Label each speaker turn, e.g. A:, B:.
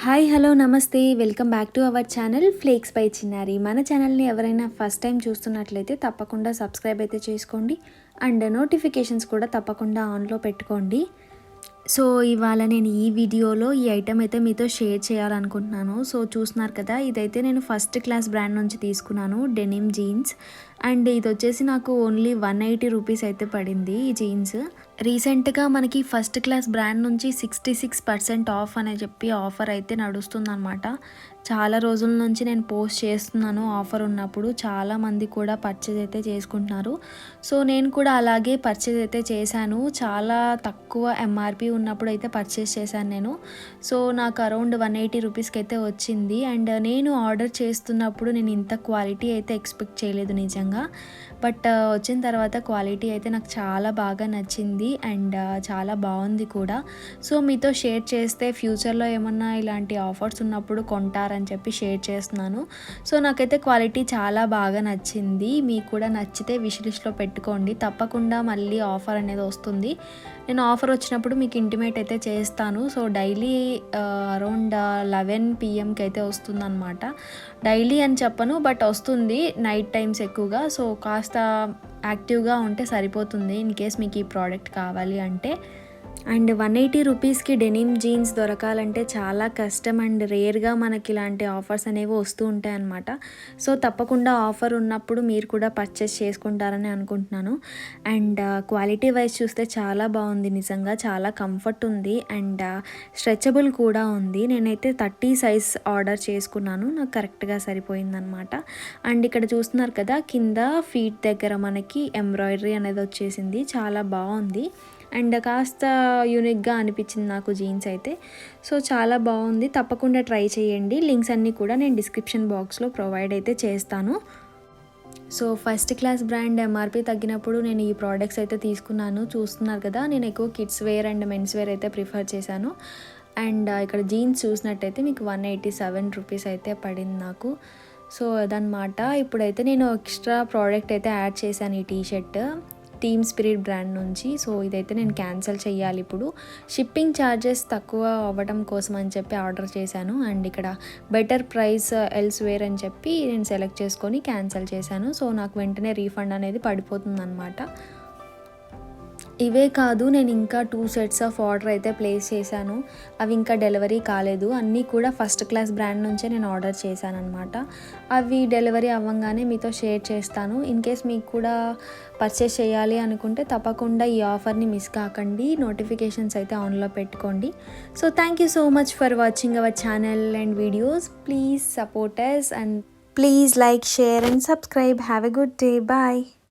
A: Hi hello నమస్తే welcome back to our channel flakes by చిన్నారి. మన ఛానల్ని ఎవరైనా ఫస్ట్ టైం చూస్తున్నట్లయితే తప్పకుండా సబ్స్క్రైబ్ అయితే చేసుకోండి అండ్ నోటిఫికేషన్స్ కూడా తప్పకుండా ఆన్లో పెట్టుకోండి. సో ఇవాళ నేను ఈ వీడియోలో ఈ ఐటెం అయితే మీతో షేర్ చేయాలనుకుంటున్నాను. సో చూస్తున్నారు కదా, ఇదైతే నేను ఫస్ట్ క్లాస్ బ్రాండ్ నుంచి తీసుకున్నాను, డెనిమ్ జీన్స్. అండ్ ఇది వచ్చేసి నాకు ఓన్లీ 180 రూపీస్ అయితే పడింది ఈ జీన్స్. రీసెంట్గా మనకి ఫస్ట్ క్లాస్ బ్రాండ్ నుంచి 66% ఆఫ్ అని చెప్పి ఆఫర్ అయితే నడుస్తుందన్నమాట. చాలా రోజుల నుంచి నేను పోస్ట్ చేస్తున్నాను ఆఫర్ ఉన్నప్పుడు. చాలామంది కూడా పర్చేజ్ అయితే చేసుకుంటున్నారు. సో నేను కూడా అలాగే పర్చేజ్ అయితే చేశాను. చాలా తక్కువ ఎంఆర్పి ఉన్నప్పుడు అయితే పర్చేస్ చేశాను నేను. సో నాకు అరౌండ్ 180 రూపీస్కి అయితే వచ్చింది. అండ్ నేను ఆర్డర్ చేస్తున్నప్పుడు నేను ఇంత క్వాలిటీ అయితే ఎక్స్పెక్ట్ చేయలేదు నిజంగా. బట్ వచ్చిన తర్వాత క్వాలిటీ అయితే నాకు చాలా బాగా నచ్చింది అండ్ చాలా బాగుంది కూడా. సో మీతో షేర్ చేస్తే ఫ్యూచర్లో ఏమన్నా ఇలాంటి ఆఫర్స్ ఉన్నప్పుడు కొంటారని చెప్పి షేర్ చేస్తున్నాను. సో నాకైతే క్వాలిటీ చాలా బాగా నచ్చింది. మీకు కూడా నచ్చితే విష్ లిస్ట్లో పెట్టుకోండి. తప్పకుండా మళ్ళీ ఆఫర్ అనేది వస్తుంది. నేను ఆఫర్ వచ్చినప్పుడు మీకు ఇంటిమేట్ అయితే చేస్తాను. సో డైలీ అరౌండ్ 11 PM అయితే వస్తుందన్నమాట. డైలీ అని చెప్పను, బట్ వస్తుంది నైట్ టైమ్స్ ఎక్కువగా. సో కాస్త యాక్టివ్గా ఉంటే సరిపోతుంది ఇన్ కేస్ మీకు ఈ ప్రోడక్ట్ కావాలి అంటే. అండ్ 180 రూపీస్కి డెనిమ్ జీన్స్ దొరకాలంటే చాలా కష్టం అండ్ రేర్గా మనకి ఇలాంటి ఆఫర్స్ అనేవి వస్తూ ఉంటాయి అన్నమాట. సో తప్పకుండా ఆఫర్ ఉన్నప్పుడు మీరు కూడా పర్చేస్ చేసుకుంటారని అనుకుంటున్నాను. అండ్ క్వాలిటీ వైజ్ చూస్తే చాలా బాగుంది నిజంగా. చాలా కంఫర్ట్ ఉంది అండ్ స్ట్రెచబుల్ కూడా ఉంది. నేనైతే 30 సైజ్ ఆర్డర్ చేసుకున్నాను. నాకు కరెక్ట్గా సరిపోయిందనమాట. అండ్ ఇక్కడ చూస్తున్నారు కదా, కింద ఫీట్ దగ్గర మనకి ఎంబ్రాయిడరీ అనేది వచ్చేసింది. చాలా బాగుంది అండ్ కాస్త యూనిక్గా అనిపించింది నాకు జీన్స్ అయితే. సో చాలా బాగుంది, తప్పకుండా ట్రై చేయండి. లింక్స్ అన్నీ కూడా నేను డిస్క్రిప్షన్ బాక్స్లో ప్రొవైడ్ అయితే చేస్తాను. So first class brand MRP తగ్గినప్పుడు నేను ఈ ప్రోడక్ట్స్ అయితే తీసుకున్నాను. చూస్తున్నారు కదా, నేను ఎక్కువ kids wear and mens wear అయితే ప్రిఫర్ చేశాను. అండ్ ఇక్కడ జీన్స్ చూసినట్టయితే మీకు 187 రూపీస్ అయితే పడింది నాకు. సో అదనమాట. ఇప్పుడైతే నేను ఎక్స్ట్రా ప్రోడక్ట్ అయితే యాడ్ చేశాను, ఈ టీషర్ట్ టీమ్ స్పిరిట్ బ్రాండ్ నుంచి. సో ఇదైతే నేను క్యాన్సిల్ చేయాలి ఇప్పుడు. షిప్పింగ్ ఛార్జెస్ తక్కువ అవ్వడం కోసం అని చెప్పి ఆర్డర్ చేశాను. అండ్ ఇక్కడ బెటర్ ప్రైస్ ఎల్స్వేర్ అని చెప్పి నేను సెలెక్ట్ చేసుకొని క్యాన్సిల్ చేశాను. సో నాకు వెంటనే రీఫండ్ అనేది పడిపోతుంది అనమాట. ఇవే కాదు, నేను ఇంకా 2 సెట్స్ ఆఫ్ ఆర్డర్ అయితే ప్లేస్ చేశాను. అవి ఇంకా డెలివరీ కాలేదు. అన్నీ కూడా ఫస్ట్ క్లాస్ బ్రాండ్ నుంచే నేను ఆర్డర్ చేశాను అనమాట. అవి డెలివరీ అవ్వగానే మీతో షేర్ చేస్తాను. ఇన్ కేస్ మీకు కూడా పర్చేస్ చేయాలి అనుకుంటే తప్పకుండా ఈ ఆఫర్ని మిస్ కాకండి. నోటిఫికేషన్స్ అయితే ఆన్లో పెట్టుకోండి. So thank you so much for watching our channel and videos. Please support us and please like, share and subscribe. Have a good day. Bye.